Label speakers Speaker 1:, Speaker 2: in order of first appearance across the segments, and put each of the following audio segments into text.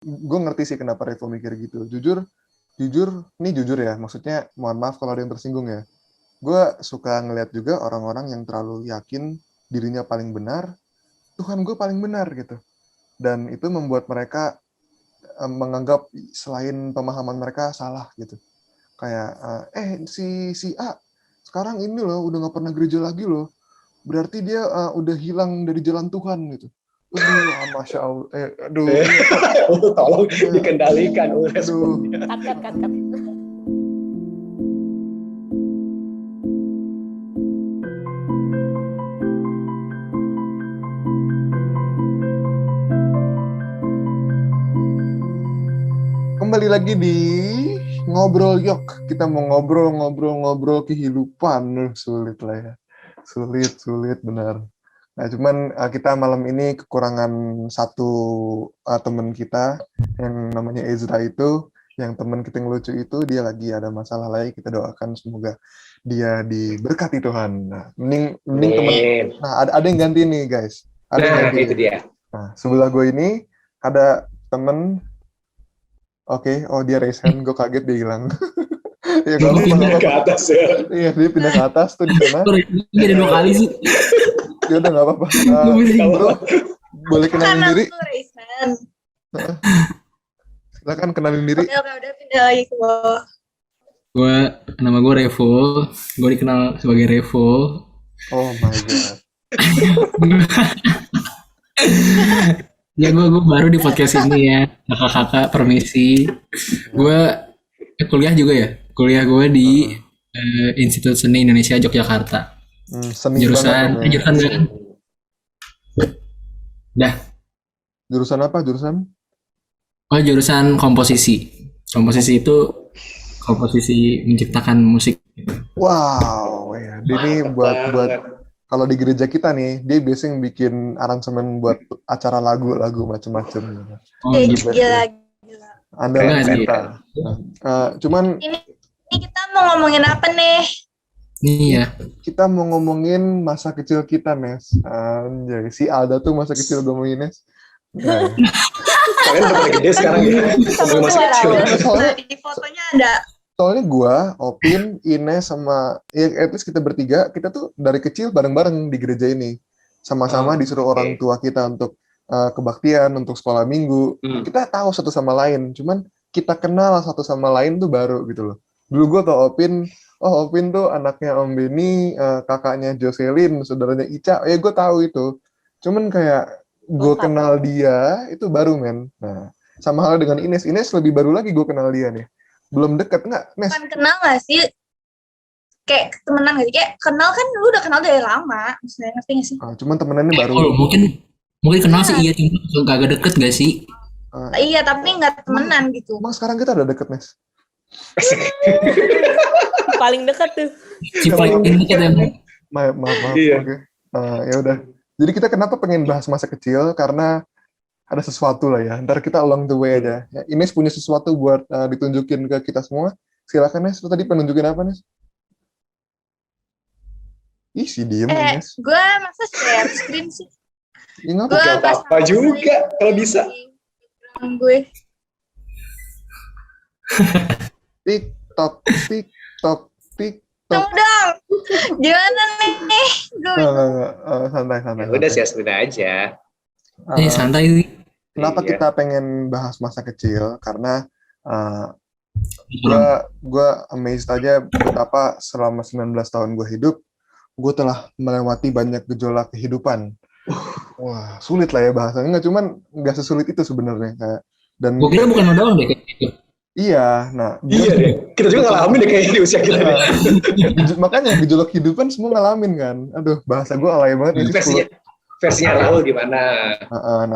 Speaker 1: gue ngerti sih kenapa Revo mikir gitu. Jujur ya, maksudnya mohon maaf kalau ada yang tersinggung ya. Gue suka ngeliat juga orang-orang yang terlalu yakin dirinya paling benar, Tuhan gue paling benar gitu. Dan itu membuat mereka menganggap selain pemahaman mereka salah gitu. Kayak, si A sekarang ini loh udah gak pernah gereja lagi loh. Berarti dia udah hilang dari jalan Tuhan gitu. Masya Allah.
Speaker 2: Tolong dikendalikan responnya.
Speaker 3: Cut.
Speaker 1: Kembali lagi di Ngobrol Yok. Kita mau ngobrol kehidupan. Sulit lah ya. Sulit benar. Nah, cuman kita malam ini kekurangan satu teman kita yang namanya Ezra itu, yang teman kita yang lucu itu, dia lagi ada masalah lagi. Kita doakan semoga dia diberkati Tuhan. Nah, mending teman. Nah, ada yang ganti nih, guys. Ada yang ganti.
Speaker 2: Itu dia.
Speaker 1: Nah, sebelah gue ini ada teman. Oke, dia raise hand, gue kaget dia hilang.
Speaker 2: Ya, dia pindah ke atas ya.
Speaker 1: Iya, dia pindah ke atas tuh di sana.
Speaker 4: Jadi 2 kali sih.
Speaker 1: Ya udah nggak apa-apa. Bro, boleh kenalin diri. Silakan kenalin diri.
Speaker 3: Oke, udah pindah lagi ke bawah.
Speaker 4: Nama gue Revo. Gue dikenal sebagai Revo.
Speaker 1: Oh my god.
Speaker 4: Ya gue baru di podcast ini ya. Kakak-kakak permisi. Gue kuliah juga ya. Kuliah gue di Institut Seni Indonesia Yogyakarta.
Speaker 1: Seni
Speaker 4: jurusan kan? Dah.
Speaker 1: Jurusan apa?
Speaker 4: Jurusan komposisi. Komposisi itu komposisi menciptakan musik.
Speaker 1: Wow, ya. Ini buat kalau di gereja kita nih, dia biasanya bikin aransemen buat acara lagu-lagu macam-macam.
Speaker 4: Gitu.
Speaker 3: Gila.
Speaker 1: Anda kita. Cuman
Speaker 3: ini kita mau ngomongin apa nih?
Speaker 4: Iya.
Speaker 1: Kita mau ngomongin masa kecil kita, Nes. Anjay, si Alda tuh masa kecil udah ngomongin Nes. Nah.
Speaker 2: Kalian udah pada gede sekarang ya. Ngomongin masa kecil.
Speaker 3: Di fotonya ada.
Speaker 1: Soalnya gue, Opin, Ines, sama at least kita bertiga, kita tuh dari kecil bareng-bareng di gereja ini. Sama-sama disuruh orang tua kita untuk kebaktian, untuk sekolah minggu. Kita tahu satu sama lain, cuman kita kenal satu sama lain tuh baru gitu loh. Dulu gue tau Opin tuh anaknya Om Benny, kakaknya Jocelyn, saudaranya Ica, gue tahu itu. Cuman kayak gue kenal dia, itu baru men. Nah, sama hal dengan Ines lebih baru lagi gue kenal dia nih. Belum deket nggak, Nes?
Speaker 3: Bukan kenal nggak sih? Kayak temenan nggak sih? Kayak kenal kan lu udah kenal dari lama. Maksudnya ngerti nggak sih?
Speaker 1: Cuman temenannya baru.
Speaker 4: Mungkin kenal sih, iya. Cuma gak deket gak sih?
Speaker 3: Iya, tapi nggak temenan gitu.
Speaker 1: Emang sekarang kita udah deket, Nes?
Speaker 5: Paling dekat tuh.
Speaker 4: Paling dekat ya.
Speaker 1: Maaf.
Speaker 2: Iya.
Speaker 1: Oke. Ya udah. Jadi kita kenapa pengen bahas masa kecil? Karena ada sesuatu lah ya. Ntar kita along the way aja. Ya, Ines punya sesuatu buat ditunjukin ke kita semua. Silakan, Nes. Lu tadi penunjukin apa, Nes? Ih, si diem, Nes.
Speaker 3: Gue masa share screen sih?
Speaker 1: Ya, nggak
Speaker 2: apa juga kalau bisa.
Speaker 3: Gue.
Speaker 1: TikTok.
Speaker 3: Udah. Gimana nih?
Speaker 1: Santai.
Speaker 2: Udah sih, sudah aja.
Speaker 4: Santai sih.
Speaker 1: Kenapa kita pengen bahas masa kecil? Karena gue amazed aja betapa selama 19 tahun gue hidup, gue telah melewati banyak gejolak kehidupan. Wah, sulit lah ya bahasanya. Nggak sesulit itu sebenarnya. Dan
Speaker 4: gue kira bukan lo doang deh kayak gitu.
Speaker 1: Iya,
Speaker 2: iya deh. Kita juga ngalamin deh kayaknya di usia kita.
Speaker 1: Makanya gejolak kehidupan semua ngalamin kan. Aduh, bahasa gue alay banget.
Speaker 2: Versinya Raul gimana?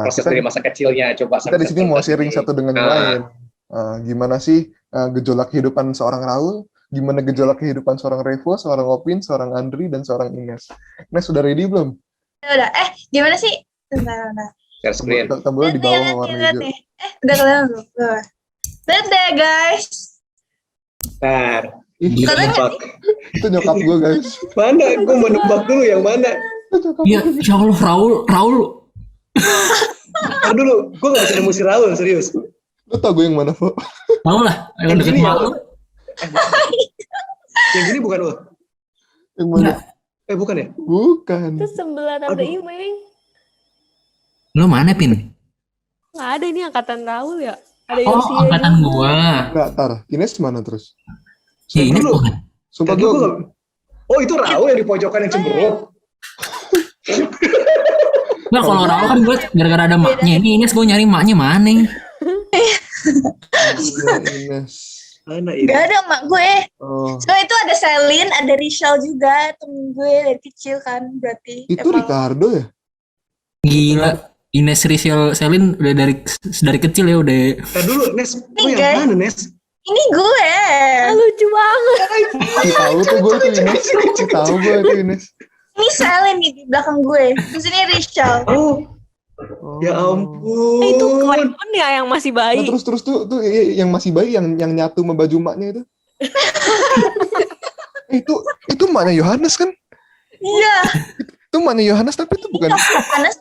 Speaker 2: Proses dari masa kecilnya coba.
Speaker 1: Kita di sini mau sharing satu dengan yang lain. Gimana sih gejolak kehidupan seorang Raul? Gimana gejolak kehidupan seorang Revo, seorang Opin, seorang Andri, dan seorang Ines? Ines sudah ready belum?
Speaker 3: Udah. Gimana sih? Bentar.
Speaker 2: Share screen.
Speaker 1: Tombolnya di bawah warna hijau.
Speaker 3: Udah kelihatan belum? Dadah guys.
Speaker 2: Bentar.
Speaker 1: Itu nyokap gue, guys.
Speaker 2: Mana? Gue mau nebak dulu yang mana.
Speaker 4: Iya, insya Allah Raul.
Speaker 2: Dulu, gue gak bisa nemu si Raul, serius.
Speaker 1: Lo tau gue yang mana, Fo?
Speaker 4: Tahu lah, yang deket
Speaker 2: Ini ya,
Speaker 4: malu.
Speaker 2: yang gini bukan lo?
Speaker 1: Yang mana?
Speaker 2: Bukan ya?
Speaker 1: Bukan.
Speaker 5: Itu sebelah Tante
Speaker 2: Aduh.
Speaker 5: Imeng.
Speaker 4: Lo mana, Pin?
Speaker 5: Nggak ada ini angkatan Raul ya. Ada
Speaker 4: Oh,
Speaker 5: Yosia
Speaker 4: angkatan
Speaker 5: juga.
Speaker 4: gua.
Speaker 1: Nggak, tar. Ines mana terus?
Speaker 4: Ya, ini
Speaker 2: Dulu.
Speaker 4: bukan.
Speaker 1: Sumpah
Speaker 2: Tadi
Speaker 1: gue...
Speaker 2: gua nggak- Oh itu Raul yang di pojokan yang cemberut.
Speaker 4: Nggak, kalau Raul kan gue gara-gara ada maknya. Ini Ines gue nyari maknya mana?
Speaker 1: Ines.
Speaker 2: Mana ini?
Speaker 3: Gak ada emak gue.
Speaker 1: Oh.
Speaker 3: So itu ada Selin, ada Rishal juga, temen gue dari kecil kan, berarti.
Speaker 1: Itu
Speaker 3: emang-
Speaker 1: Ricardo ya?
Speaker 4: Gila. Ines Rizal Selin udah dari kecil ya udah.
Speaker 2: Dulu Nes, lu
Speaker 3: Nih,
Speaker 2: yang
Speaker 3: guys.
Speaker 2: mana Nes?
Speaker 3: Ini gue.
Speaker 5: Lucu banget.
Speaker 1: Tahu tuh gue itu Ines. Tahu gue itu Ines.
Speaker 3: Ini Selin nih di belakang gue. Terus ini Rishal.
Speaker 2: Oh,
Speaker 1: Oh.
Speaker 2: ya ampun.
Speaker 5: Itu Clement ya yang masih
Speaker 1: Nah,
Speaker 5: bayi.
Speaker 1: terus tuh yang masih bayi yang nyatu sama baju maknya itu. itu maknya Yohanes kan?
Speaker 3: Iya.
Speaker 1: Itu maknya Yohanes tapi itu bukan.
Speaker 3: Panas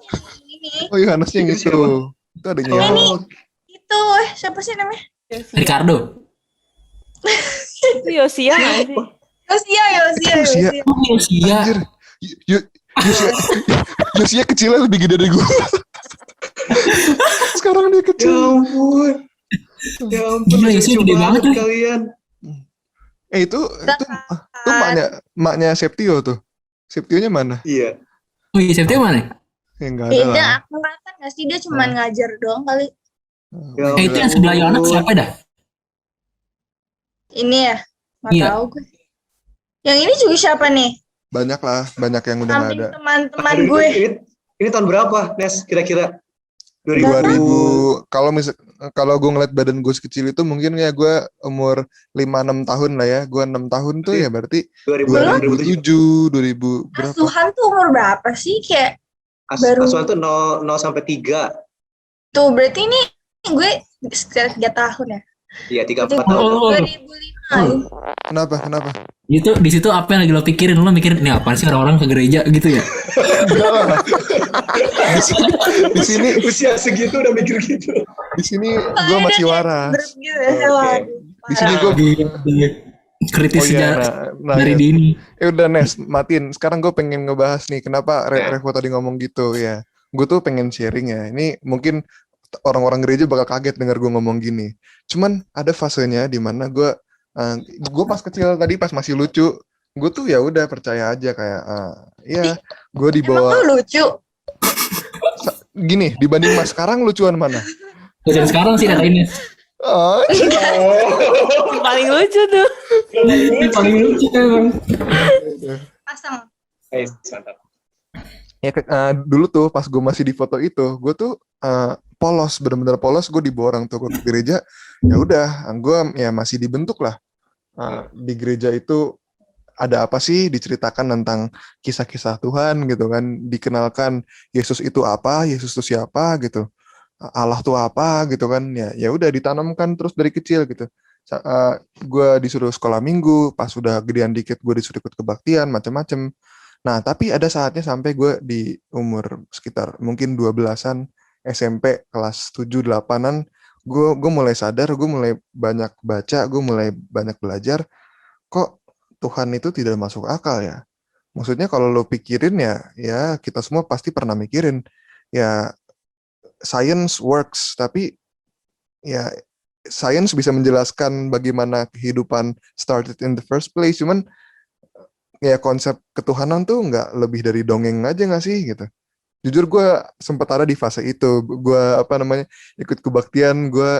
Speaker 3: ini.
Speaker 1: Oh Yohanes yang itu. Itu adanya.
Speaker 2: Oh,
Speaker 3: Itu siapa sih namanya?
Speaker 4: Ricardo.
Speaker 5: Itu Yosia nggak sih?
Speaker 3: Yosia.
Speaker 1: Yosia.
Speaker 4: Oh, Yosia.
Speaker 1: Anjir. Yosia kecilnya lebih gede dari gue. Sekarang dia
Speaker 2: ya
Speaker 1: kecil.
Speaker 2: ampun. Ya ampun.
Speaker 4: Gila, Yosia
Speaker 2: lucu
Speaker 4: gede banget nih.
Speaker 2: kalian.
Speaker 1: Itu maknya Septio tuh. Septionya mana?
Speaker 2: Iya.
Speaker 4: Oh iya, Septio mana?
Speaker 1: Ya enggak ada
Speaker 3: Beda
Speaker 1: lah.
Speaker 3: angkatan gak sih? Dia cuma ngajar doang kali.
Speaker 2: Ya
Speaker 4: Itu yang sebelah Yohanes siapa dah?
Speaker 3: Ini ya? Gak
Speaker 4: Iya.
Speaker 3: tahu gue. Yang ini juga siapa nih?
Speaker 1: Banyak lah, banyak yang udah nggak
Speaker 3: Samping
Speaker 1: ada.
Speaker 3: teman-teman
Speaker 2: Aduh,
Speaker 3: gue.
Speaker 2: Ini tahun berapa, Nes? Kira-kira
Speaker 1: 2000 kalau gue ngeliat badan gue sekecil itu mungkin ya gue umur 5-6 tahun lah ya. Gue 6 tahun tuh ya berarti
Speaker 2: 2007.
Speaker 1: 2007 berapa?
Speaker 3: Asuhan tuh umur berapa sih? Kayak baru-
Speaker 2: Asuhan tuh 0 sampai 3.
Speaker 3: tuh berarti ini gue sekitar 3 tahun ya.
Speaker 2: Iya, 3
Speaker 3: Berarti
Speaker 2: 4 tahun.
Speaker 4: Oh.
Speaker 3: 2005.
Speaker 1: Kenapa?
Speaker 4: Itu di situ apa yang lagi lo pikirin? Lo mikirin ini apaan sih orang-orang ke gereja gitu ya?
Speaker 1: Enggak lah. Di sini
Speaker 2: Usia segitu udah mikir gitu.
Speaker 1: di sini gue masih waras.
Speaker 3: Berat gitu ya.
Speaker 2: Oke.
Speaker 3: Waduh,
Speaker 1: Di sini
Speaker 3: parah.
Speaker 1: gue
Speaker 4: Kritis sejarah dari
Speaker 1: ya.
Speaker 4: dini.
Speaker 1: Udah Nes, matiin. Sekarang gue pengen ngebahas nih kenapa Revo tadi ngomong gitu ya. Gue tuh pengen sharing ya. Ini mungkin orang-orang gereja bakal kaget dengar gue ngomong gini. Cuman ada fasenya di mana gue pas kecil tadi pas masih lucu, gue tuh ya udah percaya aja kayak ya gue
Speaker 3: Emang
Speaker 1: dibawa
Speaker 3: tuh lucu.
Speaker 1: gini dibanding mas sekarang lucuan mana?
Speaker 4: Dan sekarang sih kata ini.
Speaker 1: Oh,
Speaker 5: Yang paling lucu tuh.
Speaker 4: Ini paling lucu emang.
Speaker 3: Pasang.
Speaker 2: Mantap.
Speaker 1: ya dulu tuh pas gue masih di foto itu, gue tuh polos, bener-bener polos. Gue dibawa orang tua ke gereja, ya udah, gue ya masih dibentuk lah. Di gereja itu ada apa sih, diceritakan tentang kisah-kisah Tuhan gitu kan, dikenalkan Yesus itu apa, Yesus itu siapa gitu, Allah tuh apa gitu kan, ya udah ditanamkan terus dari kecil gitu. Gue disuruh sekolah minggu, pas udah gedean dikit gue disuruh ikut kebaktian macam-macam. Nah tapi ada saatnya sampai gue di umur sekitar mungkin 12-an, SMP kelas 7-8an, gue mulai sadar, gue mulai banyak baca, gue mulai banyak belajar, kok Tuhan itu tidak masuk akal ya. Maksudnya kalau lo pikirin ya kita semua pasti pernah mikirin, ya science works, tapi ya science bisa menjelaskan bagaimana kehidupan started in the first place, cuman ya konsep ketuhanan tuh nggak lebih dari dongeng aja nggak sih gitu. Jujur gue sempat ada di fase itu, gue ikut kebaktian, gue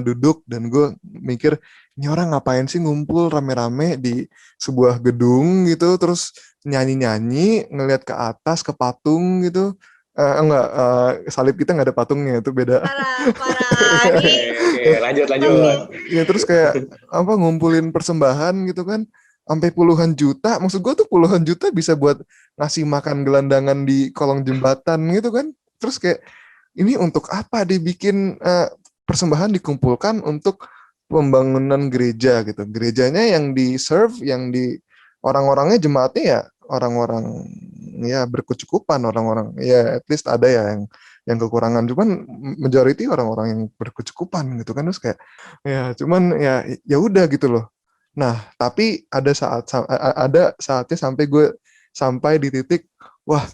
Speaker 1: duduk dan gue mikir, ini orang ngapain sih ngumpul rame-rame di sebuah gedung gitu, terus nyanyi-nyanyi, ngelihat ke atas, ke patung gitu. Salib kita nggak ada patungnya, itu beda.
Speaker 3: Parah. Ini
Speaker 2: Lanjut.
Speaker 1: Ya terus kayak ngumpulin persembahan gitu kan, sampai puluhan juta. Maksud gue tuh puluhan juta bisa buat ngasih makan gelandangan di kolong jembatan gitu kan. Terus kayak ini untuk apa dibikin persembahan dikumpulkan untuk pembangunan gereja gitu. Gerejanya yang di serve, yang di orang-orangnya jemaatnya ya orang-orang ya berkecukupan, orang-orang ya at least ada ya yang kekurangan, cuman majority orang-orang yang berkecukupan gitu kan, terus kayak ya cuman ya udah gitu loh. Nah tapi ada saatnya sampai di titik wah,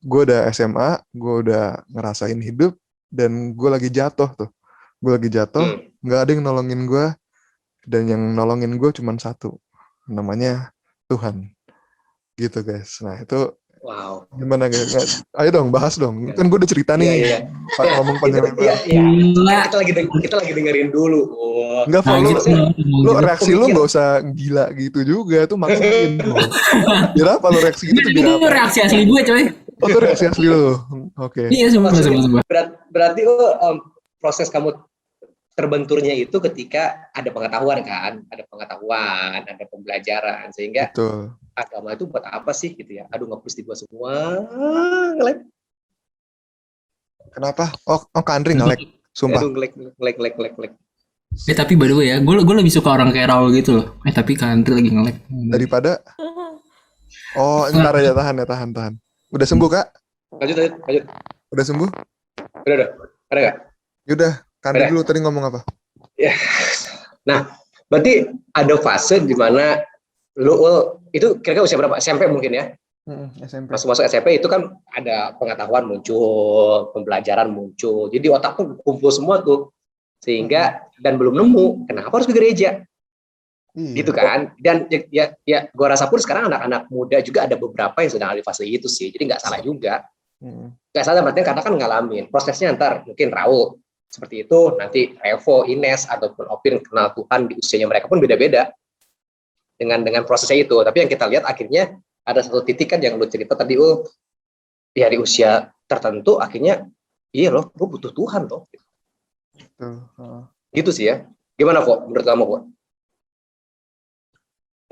Speaker 1: gue udah SMA, gue udah ngerasain hidup dan gue lagi jatuh, nggak ada yang nolongin gue, dan yang nolongin gue cuman satu, namanya Tuhan gitu guys. Nah itu
Speaker 2: Wow.
Speaker 1: gimana guys? Ayo dong bahas dong. Kan gue udah cerita nih.
Speaker 2: Iya.
Speaker 1: Pak ngomong panjang lebar.
Speaker 2: Iya. Kita lagi dengerin dulu.
Speaker 1: Enggak, lu reaksi lu nggak usah gila gitu juga, tuh maksain. Kira apa lu reaksi gitu tuh
Speaker 4: Itu reaksi asli gue coy.
Speaker 1: Oh, itu reaksi asli lu. Oke.
Speaker 4: Iya, sumpah.
Speaker 2: Berarti proses kamu terbenturnya itu ketika ada pengetahuan kan, ada pembelajaran, sehingga
Speaker 1: Betul.
Speaker 2: Agama itu buat apa sih gitu ya? Aduh, ngapus di gua semua. Ngelek.
Speaker 1: Kenapa? Oh Kandri ngelek. Sumpah.
Speaker 2: Aduh, ngelek.
Speaker 4: Tapi by the way ya, gue lebih suka orang kayak Raul gitu loh. Tapi Kandri lagi ngelek.
Speaker 1: Daripada ntar aja, tahan. Udah sembuh, Kak?
Speaker 2: Lanjut.
Speaker 1: Udah sembuh?
Speaker 2: Udah. Ada nggak?
Speaker 1: Yaudah, Kandri dulu tadi ngomong apa?
Speaker 2: Ya. Nah, berarti ada fase di mana lu itu kira-kira usia berapa? SMP mungkin ya?
Speaker 1: SMP.
Speaker 2: Masuk SMP itu kan ada pengetahuan muncul, pembelajaran muncul. Jadi otak tuh kumpul semua tuh. Sehingga dan belum nemu, kenapa harus ke gereja?
Speaker 1: Iya.
Speaker 2: Gitu kan? Dan ya gua rasa pun sekarang anak-anak muda juga ada beberapa yang sedang ada di fase itu sih. Jadi nggak salah juga. Nggak salah berarti karena kan ngalamin. Prosesnya ntar mungkin Raul seperti itu, nanti Revo, Ines, ataupun Opin kenal Tuhan di usianya mereka pun beda-beda dengan prosesnya itu. Tapi yang kita lihat akhirnya ada satu titik kan yang lu cerita tadi, ya di usia tertentu akhirnya iya loh, gue butuh Tuhan loh. Gitu sih ya. Gimana kok menurut kamu kok?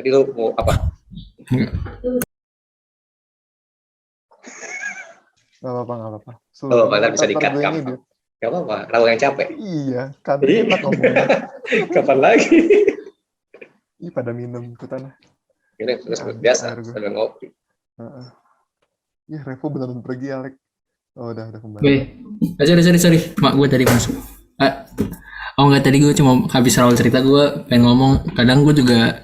Speaker 2: Tadi lu mau apa?
Speaker 1: Gak apa-apa.
Speaker 2: Ntar bisa di-cut kamu. Gak apa-apa, Raul yang capek.
Speaker 1: Iya, Kandri enak ngomongnya.
Speaker 2: Kapan lagi?
Speaker 1: Ih, pada minum ikutan.
Speaker 2: Ini biasa, sambil ngopi.
Speaker 1: Revo beneran pergi, Alek. Oh, udah kembali.
Speaker 4: Sorry. Mak gue tadi masuk. Enggak, tadi gue cuma habis Raul cerita, gue pengen ngomong. Kadang gue juga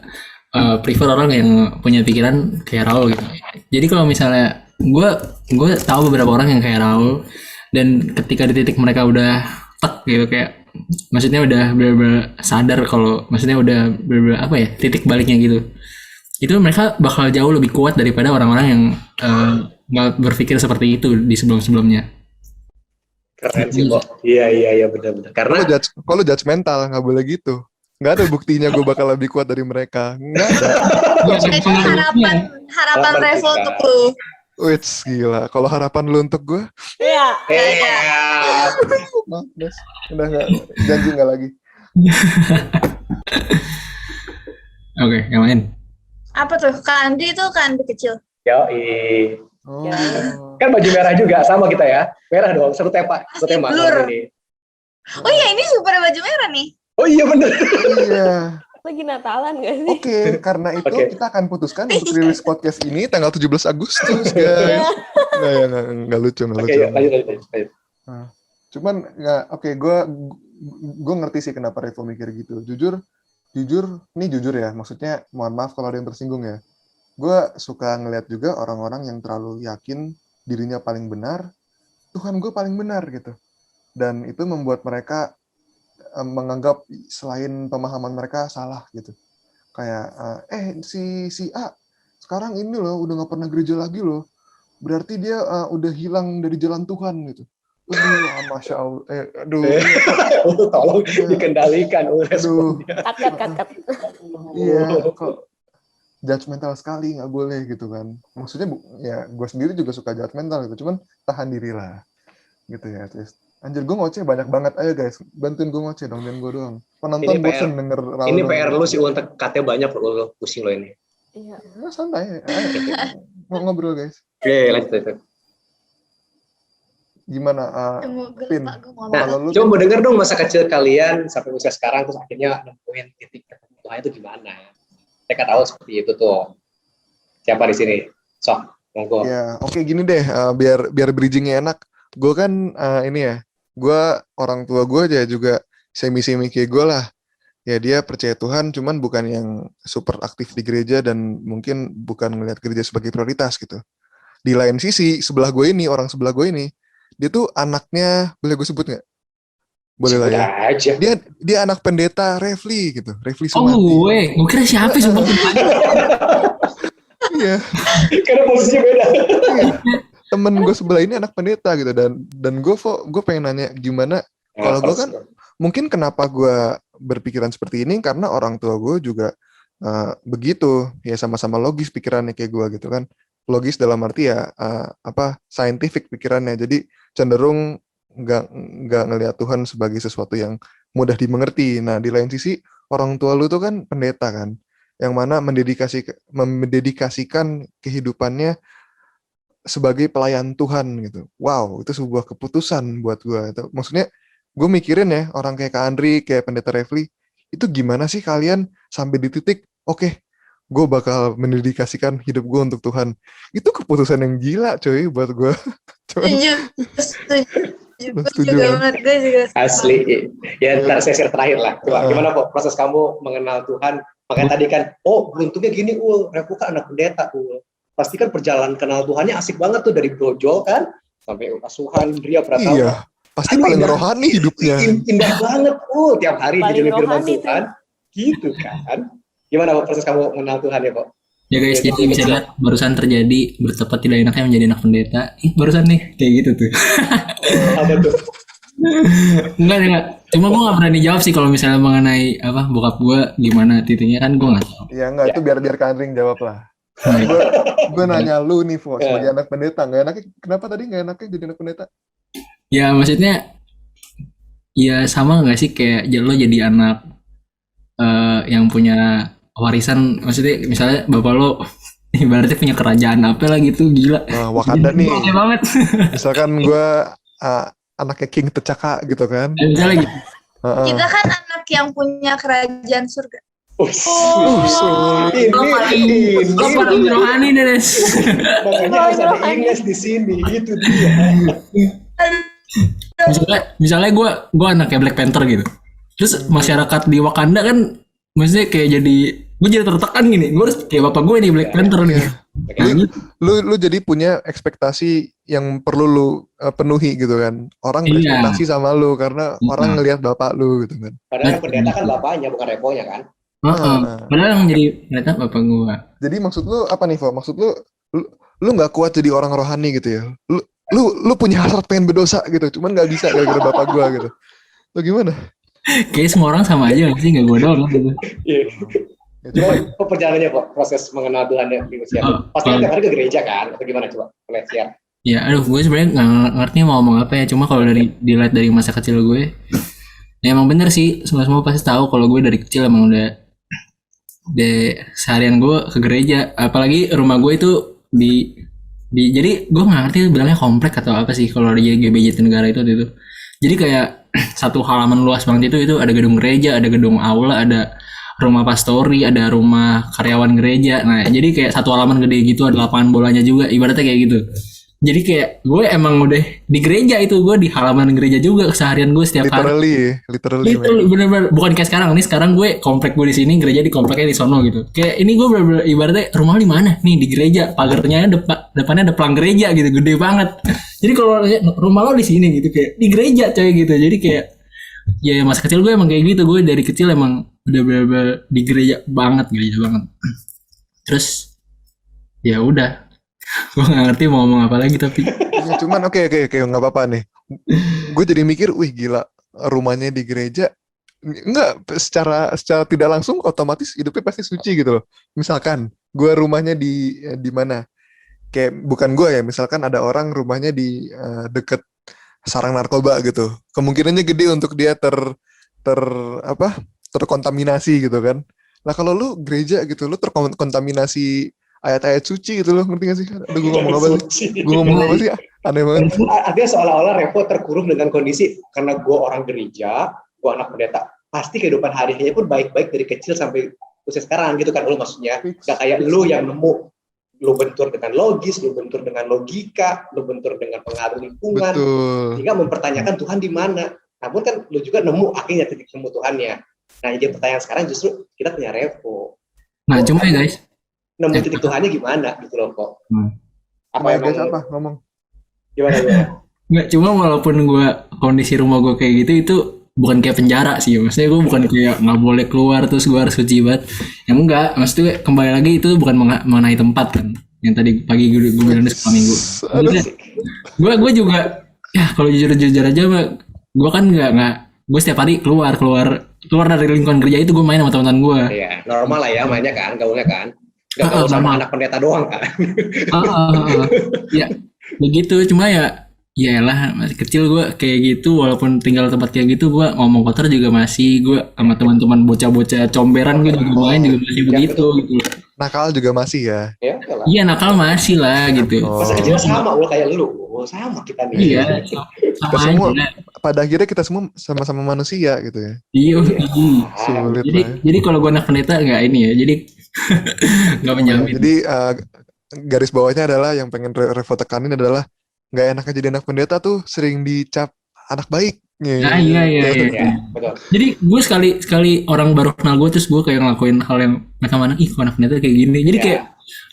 Speaker 4: prefer orang yang punya pikiran kayak Raul gitu. Jadi kalau misalnya gue tahu beberapa orang yang kayak Raul, dan ketika di titik mereka udah gitu, kayak maksudnya udah bener-bener sadar kalau maksudnya udah bener-bener apa ya, titik baliknya gitu, itu mereka bakal jauh lebih kuat daripada orang-orang yang nggak berpikir seperti itu di sebelum-sebelumnya.
Speaker 2: Keren sih kok. Iya benar-benar. Karena
Speaker 1: kalau judgmental nggak boleh gitu. Nggak ada buktinya gue bakal lebih kuat dari mereka. Nggak ada.
Speaker 3: Itu harapan Revo untuk lu.
Speaker 1: Wits, gila. Kalau harapan lu untuk gue?
Speaker 5: Iya.
Speaker 1: Udah nggak, janji nggak lagi.
Speaker 4: Oke, yang lain.
Speaker 3: Apa tuh? Kandi itu Kandi kecil.
Speaker 2: Yoi. Kan baju merah juga sama kita ya. Merah dong, satu tema ini.
Speaker 3: Oh iya, ini super baju merah nih.
Speaker 2: Oh iya bener.
Speaker 1: Iya.
Speaker 5: Lagi Natalan gak sih?
Speaker 1: Oke, karena itu kita akan putuskan untuk rilis podcast ini tanggal 17 Agustus, guys. Nggak lucu.
Speaker 2: Oke, lanjut.
Speaker 1: Cuman gue ngerti sih kenapa Revo mikir gitu. Jujur ya, maksudnya mohon maaf kalau ada yang tersinggung ya. Gue suka ngeliat juga orang-orang yang terlalu yakin dirinya paling benar, Tuhan gue paling benar gitu. Dan itu membuat mereka menganggap selain pemahaman mereka salah gitu. Kayak si A sekarang ini loh udah nggak pernah gereja lagi loh. Berarti dia udah hilang dari jalan Tuhan gitu. Masya Allah.
Speaker 2: Tolong dikendalikan.
Speaker 5: Cut.
Speaker 1: Iya, kok judgmental sekali, nggak boleh gitu kan. Maksudnya ya gue sendiri juga suka judgmental gitu. Cuman tahan diri lah. Gitu ya, terus. Anjir, gue ngoceh banyak banget. Ayo guys, bantuin gue ngoceh dong, jangan gue doang. Penonton bosen denger Raul.
Speaker 2: Ini PR lu sih, untuk katanya banyak lo pusing lo ini.
Speaker 5: Iya.
Speaker 1: Santai. Mau ngobrol guys.
Speaker 2: Oke, lanjut.
Speaker 1: Gimana, Pin?
Speaker 2: Nah, coba mau denger dong masa kecil kalian sampai usia sekarang, terus akhirnya nemuin titik ketemu Tuhan itu gimana? Saya tahu seperti itu tuh. Siapa di sini? Sok. Monggo.
Speaker 1: Ya, oke gini deh, biar bridgingnya enak. Gue kan ini ya, gue orang tua gue aja juga semi-semi kayak gue lah. Ya dia percaya Tuhan, cuman bukan yang super aktif di gereja dan mungkin bukan melihat gereja sebagai prioritas gitu. Di lain sisi, orang sebelah gue ini, dia tuh anaknya, boleh gue sebut nggak? Boleh lah
Speaker 2: Sebut
Speaker 1: ya.
Speaker 2: aja.
Speaker 1: Dia anak pendeta Refli gitu, Refli
Speaker 4: Oh
Speaker 1: Sumanti.
Speaker 4: gue kira siapa sih sumpah.
Speaker 1: Iya.
Speaker 2: Karena posisinya beda.
Speaker 1: Iya. Temen gue sebelah ini anak pendeta gitu, dan gue pengen nanya gimana kalau gue kan mungkin kenapa gue berpikiran seperti ini karena orang tua gue juga begitu ya, sama-sama logis pikirannya kayak gue gitu kan, logis dalam arti ya scientific pikirannya, jadi cenderung nggak ngelihat Tuhan sebagai sesuatu yang mudah dimengerti. Nah di lain sisi orang tua lu tuh kan pendeta kan, yang mana mendedikasikan kehidupannya sebagai pelayan Tuhan gitu. Wow, itu sebuah keputusan buat gue. Maksudnya gue mikirin ya, orang kayak Kak Andri, kayak Pendeta Refli, itu gimana sih kalian sampai di titik, oke, gue bakal mendedikasikan hidup gue untuk Tuhan. Itu keputusan yang gila coy buat gue.
Speaker 3: Setuju banget, gue juga
Speaker 2: asli. Ya ntar sesi terakhir lah. Coba gimana kok proses kamu mengenal Tuhan? Makanya tadi kan, beruntungnya gini, Revo kan anak pendeta, pasti kan perjalanan kenal Tuhannya asik banget tuh, dari brojol kan sampai asuhan Ria Pratama.
Speaker 1: Iya, pasti paling rohani hidupnya.
Speaker 2: Indah banget, tiap hari
Speaker 5: Paling
Speaker 2: didengar firman
Speaker 5: rohani
Speaker 2: Tuhan, gitu kan. Gimana kok proses kamu mengenal Tuhan ya kok?
Speaker 4: Ya guys, jadi misalnya barusan terjadi bertepat tidak enaknya menjadi anak pendeta. Barusan nih kayak gitu tuh.
Speaker 2: Apa tuh?
Speaker 4: Enggak. Cuma gue gak berani jawab sih kalau misalnya mengenai bokap gue gimana titiknya, kan gue gak tahu.
Speaker 1: Ya enggak, itu biar Kak Andri jawab lah. Gue nanya lu nih, Fo, sebagai anak pendeta, nggak enaknya kenapa tadi nggak enaknya jadi anak pendeta?
Speaker 4: Ya maksudnya, ya sama nggak sih kayak lo jadi anak yang punya warisan, maksudnya misalnya bapak lo ibaratnya punya kerajaan apa lah gitu, gila.
Speaker 1: Wakanda nih.
Speaker 4: Oke banget.
Speaker 1: Misalkan gue anaknya King T'Chaka gitu kan.
Speaker 4: Misalnya gitu.
Speaker 3: Kita kan anak yang punya kerajaan surga.
Speaker 4: Lo paling rohani deh, Nes.
Speaker 2: Makanya harus ada Ines di sini, itu dia.
Speaker 4: Misalnya gue anaknya Black Panther gitu. Terus masyarakat di Wakanda kan, maksudnya kayak gue jadi tertekan gini. Gue harus kayak bapak gue nih, Black Panther nih.
Speaker 1: Lu jadi punya ekspektasi yang perlu lu penuhi gitu kan. Orang berekspektasi sama lu karena orang ngelihat bapak lu gitu kan.
Speaker 2: Padahal pendeta kan bapaknya, bukan reponya kan.
Speaker 4: Padahal yang jadi pendeta bapak gue.
Speaker 1: Jadi maksud lu apa nih, Fo? Maksud lu nggak kuat jadi orang rohani gitu ya? Lu punya hasrat pengen berdosa gitu, cuman nggak bisa gara-gara bapak gue gitu. Lu gimana?
Speaker 4: Kayaknya semua orang sama aja sih, nggak gue doang gitu.
Speaker 2: Iya. Coba perjalanannya kok, proses mengenal Tuhan di usia. Pasti tiap hari ke gereja kan, atau gimana coba? Boleh share.
Speaker 4: Ya, gue sebenarnya nggak ngerti mau ngomong apa ya. Cuma kalau dilihat dari masa kecil gue, ya emang bener sih. Semua pasti tahu kalau gue dari kecil emang udah seharian gue ke gereja. Apalagi rumah gue itu jadi gue nggak ngerti bilangnya komplek atau apa sih kalau di GBJ Jatinegara itu. Jadi kayak satu halaman luas banget itu ada gedung gereja, ada gedung aula, ada rumah pastori, ada rumah karyawan gereja. Nah, jadi kayak satu halaman gede gitu, ada lapangan bolanya juga, ibaratnya kayak gitu. Jadi kayak gue emang udah di gereja itu, gue di halaman gereja juga keseharian gue setiap hari.
Speaker 1: Literally.
Speaker 4: Bener-bener bukan kayak sekarang. Ini sekarang gue komplek gue di sini, gereja di kompleknya di sono gitu. Kayak ini gue bener-bener ibaratnya rumah di mana? Nih di gereja, pagarnya depannya ada pelang gereja gitu, gede banget. Jadi kalau rumah lo di sini gitu, kayak di gereja coy gitu. Jadi kayak ya masa kecil gue emang kayak gitu. Gue dari kecil emang udah bener-bener di gereja banget. Terus ya udah. Gue gak ngerti mau ngomong apa lagi tapi
Speaker 1: ya, cuman oke gak apa-apa nih. Gue jadi mikir, wih gila, rumahnya di gereja. Enggak, secara tidak langsung otomatis hidupnya pasti suci gitu loh. Misalkan gue rumahnya di mana, kayak bukan gue ya, misalkan ada orang rumahnya di deket sarang narkoba gitu, kemungkinannya gede untuk dia terkontaminasi gitu kan. Nah kalau lu gereja gitu, lu terkontaminasi ayat-ayat suci gitu loh, ngerti gak sih? Aduh, gue ngomong apa sih? Aneh banget.
Speaker 2: Artinya seolah-olah Revo terkurung dengan kondisi, karena gue orang gereja, gue anak pendeta, pasti kehidupan hari-harinya pun baik-baik dari kecil sampai usia sekarang gitu kan, lu maksudnya. Gak kayak lu yang nemu lu bentur dengan logis, lu bentur dengan logika, lu bentur dengan pengaruh lingkungan, sehingga mempertanyakan Tuhan di mana. Namun kan lu juga nemu akhirnya titik temu Tuhannya. Nah, jadi pertanyaan sekarang justru kita punya Revo.
Speaker 4: Nah, cuma ya guys,
Speaker 2: nemu titik Tuhannya gimana gitu loh kok.
Speaker 1: Apa ya guys, apa ngomong?
Speaker 2: Gimana?
Speaker 4: Nggak, cuma walaupun gue kondisi rumah gue kayak gitu, itu bukan kayak penjara sih. Maksudnya gue bukan kayak nggak boleh keluar terus gue harus suci banget. Yang enggak, maksudnya kembali lagi itu bukan mengenai tempat kan. Yang tadi pagi gue bilang di sekolah minggu. Gue juga, ya kalau jujur aja, gue kan nggak gue setiap hari keluar dari lingkungan kerja itu gue main sama teman-teman gue.
Speaker 2: Iya, normal lah ya mainnya kan, gaulnya kan. Gak gaul sama anak pendeta doang kan.
Speaker 4: Ya, begitu. Cuma ya lah masih kecil gue kayak gitu, walaupun tinggal tempat kayak gitu gue ngomong kotor juga masih, gue sama teman-teman bocah-bocah comberan gue juga main juga masih begitu gitu.
Speaker 1: Nakal juga masih ya?
Speaker 4: Iya, nakal masih lah gitu.
Speaker 2: Masa kecil sama kayak lu, sama kita nih.
Speaker 4: Iya, sama
Speaker 1: kita semua,
Speaker 4: aja.
Speaker 1: pada akhirnya kita semua sama-sama manusia gitu ya.
Speaker 4: Iya.
Speaker 1: Sulit
Speaker 4: jadi kalau gue anak pendeta nggak ini ya, jadi nggak menjamin.
Speaker 1: Jadi garis bawahnya adalah yang pengen Revo tekanin adalah nggak enaknya jadi anak pendeta tuh sering dicap anak baik.
Speaker 4: Nah, iya.
Speaker 2: Betul.
Speaker 4: Jadi gue sekali orang baru kenal gue terus gue kayak ngelakuin hal yang mereka mana, kok anak pendeta kayak gini. Jadi kayak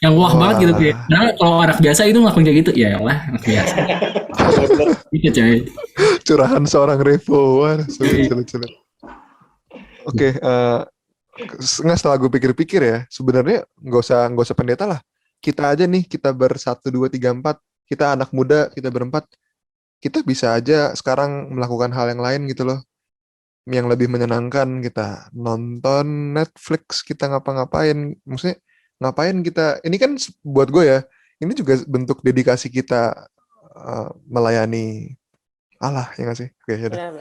Speaker 4: yang wah banget gitu kayak. Karena kalau anak biasa itu ngelakuin kayak gitu, ya lah anak biasa. Gitu coy.
Speaker 1: Curahan seorang Revo, sulit. Oke, nggak, setelah gue pikir-pikir ya, sebenarnya nggak usah pendeta lah. Kita aja nih, kita 1, 2, 3, 4, kita anak muda, kita berempat, kita bisa aja sekarang melakukan hal yang lain gitu loh, yang lebih menyenangkan. Kita nonton Netflix, kita ngapa-ngapain, maksudnya ngapain kita, ini kan buat gue ya, ini juga bentuk dedikasi kita melayani Allah, ya nggak sih? Oke, yaudah.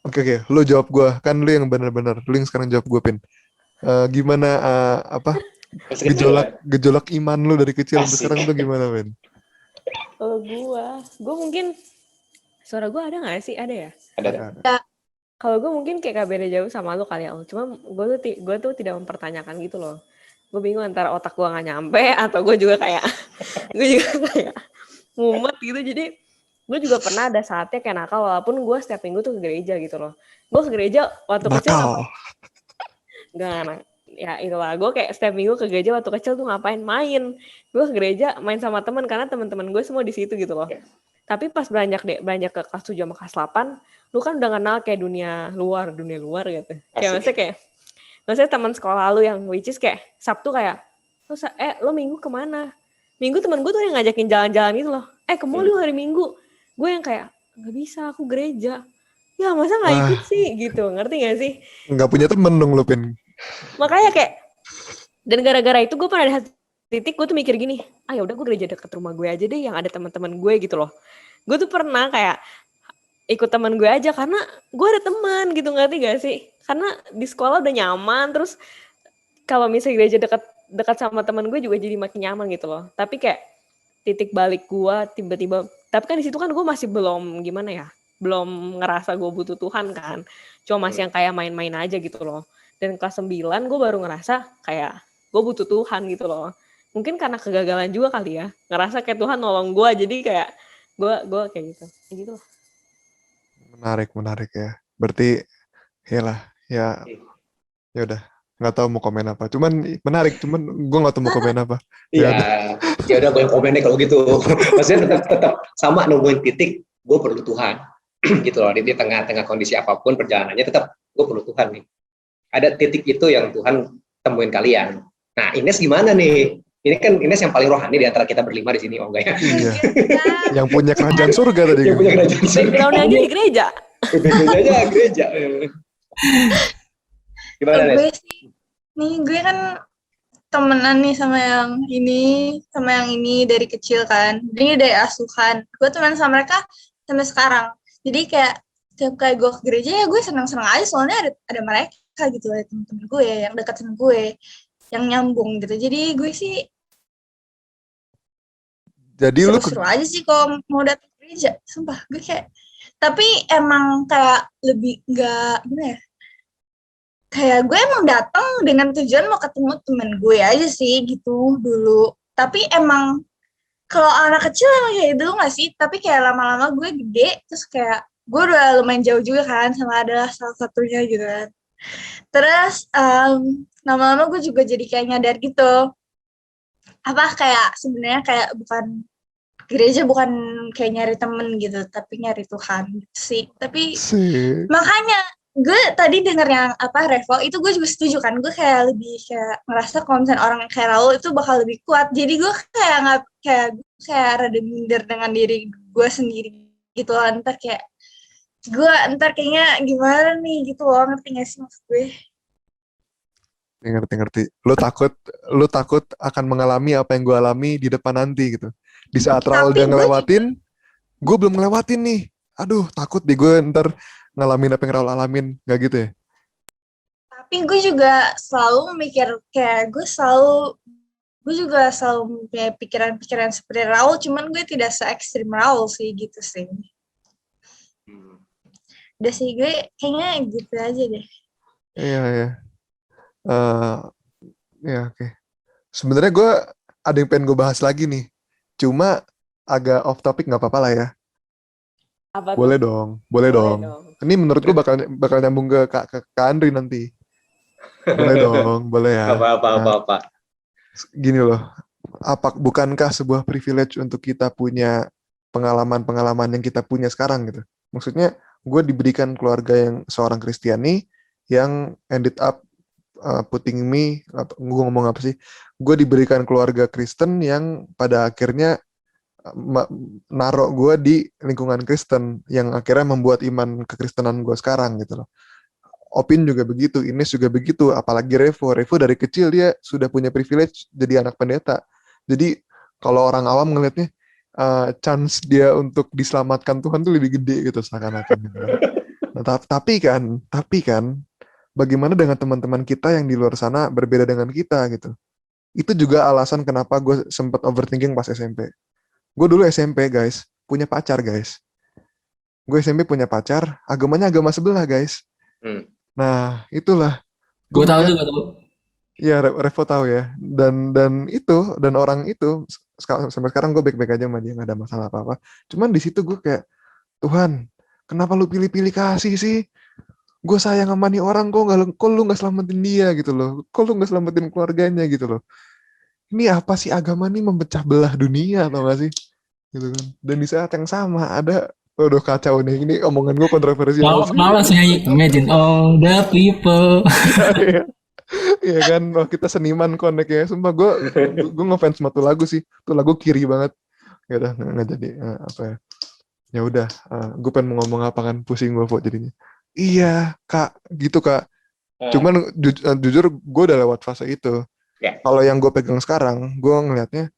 Speaker 1: Oke, lu jawab gue, kan lu yang benar-benar, lu yang sekarang jawab gue, Pin. Gimana gejolak iman lu dari kecil sampai sekarang tuh gimana, Pin?
Speaker 5: Kalau gue mungkin suara gue ada nggak sih? Ada ya?
Speaker 2: Ada.
Speaker 5: Kalau gue mungkin kayak beda jauh sama lu kali ya. Cuma gue tuh tidak mempertanyakan gitu loh. Gue bingung antara otak gue nggak nyampe atau gue juga kayak mumet gitu. Jadi gue juga pernah ada saatnya kayak nakal, walaupun gue setiap minggu tuh ke gereja gitu loh. Gue ke gereja waktu kecil nggak. Ya itulah, gue kayak setiap minggu ke gereja waktu kecil tuh ngapain? Main. Gue ke gereja main sama teman karena teman-teman gue semua di situ gitu loh. Tapi pas beranjak ke kelas 7 sama kelas 8, lu kan udah kenal kayak dunia luar gitu. Kayak maksudnya teman sekolah lu yang which is kayak Sabtu kayak, lo minggu kemana? Minggu teman gue tuh yang ngajakin jalan-jalan gitu loh. Ke mall lu hari Minggu. Gue yang kayak, nggak bisa, aku gereja. Ya masa nggak ikut sih gitu, ngerti nggak sih?
Speaker 1: Nggak punya temen dong lu, Pin.
Speaker 5: Makanya kayak, dan gara-gara itu gue pernah ada titik gue tuh mikir gini, ya udah gue gereja dekat rumah gue aja deh yang ada teman-teman gue gitu loh. Gue tuh pernah kayak ikut teman gue aja karena gue ada teman gitu, ngerti gak sih? Karena di sekolah udah nyaman, terus kalau misalnya gereja dekat sama teman gue juga jadi makin nyaman gitu loh. Tapi kayak titik balik gue tiba-tiba, tapi kan di situ kan gue masih belum gimana ya, belum ngerasa gue butuh Tuhan kan, cuma masih yang kayak main-main aja gitu loh. Dan kelas 9 gue baru ngerasa kayak gue butuh Tuhan gitu loh. Mungkin karena kegagalan juga kali ya. Ngerasa kayak Tuhan nolong gue, jadi kayak gue kayak gitu. Kayak gitu lah.
Speaker 1: Menarik ya. Berarti ya udah. Nggak tahu mau komen apa. Cuman menarik, gue nggak tahu mau komen apa.
Speaker 2: Iya. Ya udah gue komen deh kalau gitu. Maksudnya tetap sama nungguin titik, gue perlu Tuhan. Gitu loh. Di tengah-tengah kondisi apapun perjalanannya tetap gue perlu Tuhan nih. Ada titik itu yang Tuhan temuin kalian. Nah, Ines gimana nih? Ini kan Ines yang paling rohani di antara kita berlima di sini, oh enggak ya?
Speaker 1: Iya. Yang punya kerajaan surga tadi.
Speaker 2: Yang punya kerajaan surga.
Speaker 5: Background-nya aja di gereja.
Speaker 2: Gereja. Gimana, Nes?
Speaker 3: Gue kan temenan nih sama yang ini dari kecil kan. Ini dari asuhan. Gue temenan sama mereka sampai sekarang. Jadi kayak setiap kali gue ke gereja ya gue senang-senang aja, soalnya ada mereka gitu, ada temen-temen gue yang dekat sama gue, yang nyambung gitu. Jadi gue sih seru aja sih kalau mau datang ke gereja, sumpah. Gue kayak, tapi emang kayak lebih nggak gimana ya, kayak gue emang datang dengan tujuan mau ketemu temen gue aja sih gitu dulu. Tapi emang kalau anak kecil emang kayak dulu nggak sih? Tapi kayak lama-lama gue gede, terus kayak gue udah lumayan jauh juga kan sama ada salah satunya gitu kan. Terus lama-lama gue juga jadi kayak nyadar gitu. Apa kayak sebenarnya kayak bukan gereja bukan kayak nyari temen gitu, tapi nyari Tuhan gitu sih. Tapi
Speaker 1: Sih.
Speaker 3: makanya gue tadi denger yang apa Revo itu gue juga setuju kan. Gue kayak lebih kayak ngerasa kalau misalnya orang kayak Raul itu bakal lebih kuat. Jadi gue kayak nggak kayak rada minder dengan diri gue sendiri gitu loh. Ntar kayaknya gimana nih gitu loh, ngerti gak sih maksud gue?
Speaker 1: Ngerti. Lu takut akan mengalami apa yang gue alami di depan nanti gitu. Di saat Raul
Speaker 3: Tapi
Speaker 1: udah
Speaker 3: gue
Speaker 1: ngelewatin, gue belum ngelewatin nih. Aduh, takut deh gue ntar ngalamin apa yang Raul alamin. Gak gitu ya?
Speaker 3: Tapi gue juga selalu mikir kayak gue juga selalu punya pikiran-pikiran seperti Raul, cuman gue tidak se-ekstrim Raul sih gitu sih. Udah sih gue kayaknya gitu aja deh.
Speaker 1: Iya. Ya oke. Sebenarnya gue ada yang pengen gue bahas lagi nih. Cuma agak off topic nggak apa-apa lah ya.
Speaker 5: Apa
Speaker 1: Boleh
Speaker 5: tuh?
Speaker 1: dong, boleh dong. Ini menurut gue bakal nyambung ke Kak Andri nanti. Boleh dong, boleh ya. Nah,
Speaker 2: Apa.
Speaker 1: gini loh, bukankah sebuah privilege untuk kita punya pengalaman-pengalaman yang kita punya sekarang gitu? Maksudnya, gue diberikan keluarga yang seorang Kristiani yang ended up putting me, gue ngomong apa sih? Gue diberikan keluarga Kristen yang pada akhirnya narok gue di lingkungan Kristen yang akhirnya membuat iman kekristenan gue sekarang gitu loh. Opin juga begitu, Ines juga begitu, apalagi Revo dari kecil dia sudah punya privilege jadi anak pendeta. Jadi kalau orang awam ngelihatnya chance dia untuk diselamatkan Tuhan tuh lebih gede gitu seakan-akan gitu kan. Nah, tapi kan bagaimana dengan teman-teman kita yang di luar sana berbeda dengan kita gitu. Itu juga alasan kenapa gue sempat overthinking pas SMP. Gue dulu SMP guys, punya pacar guys. Gue SMP punya pacar, agamanya agama sebelah guys. Nah itulah.
Speaker 4: Gue tahu tuh, gue tahu.
Speaker 1: Ya Revo tahu ya. Dan orang itu sampai sekarang gue baik-baik aja sama dia, nggak ada masalah apa-apa. Cuman di situ gue kayak, Tuhan, kenapa lu pilih-pilih kasih sih? Gue sayang sama nih orang, kok lu nggak selamatin dia gitu loh? Kok lu nggak selamatin keluarganya gitu loh? Ini apa sih agama nih memecah belah dunia atau gak sih? Gitu kan. Dan di saat yang sama ada, waduh kacau nih, ini omongan gue kontroversial sih.
Speaker 4: Kenapa langsung nyanyi Imagine all the people.
Speaker 1: Iya kan, wah kita seniman connect ya. Sumpah gue ngefans sama tuh lagu sih. Tuh lagu kiri banget. Ya udah nggak jadi apa ya. Ya udah, gue pengen mau ngomong apa kan, pusing gue kok jadinya. Iya kak, gitu kak. Cuman jujur gue udah lewat fase itu. Kalau yang gue pegang sekarang, gue ngelihatnya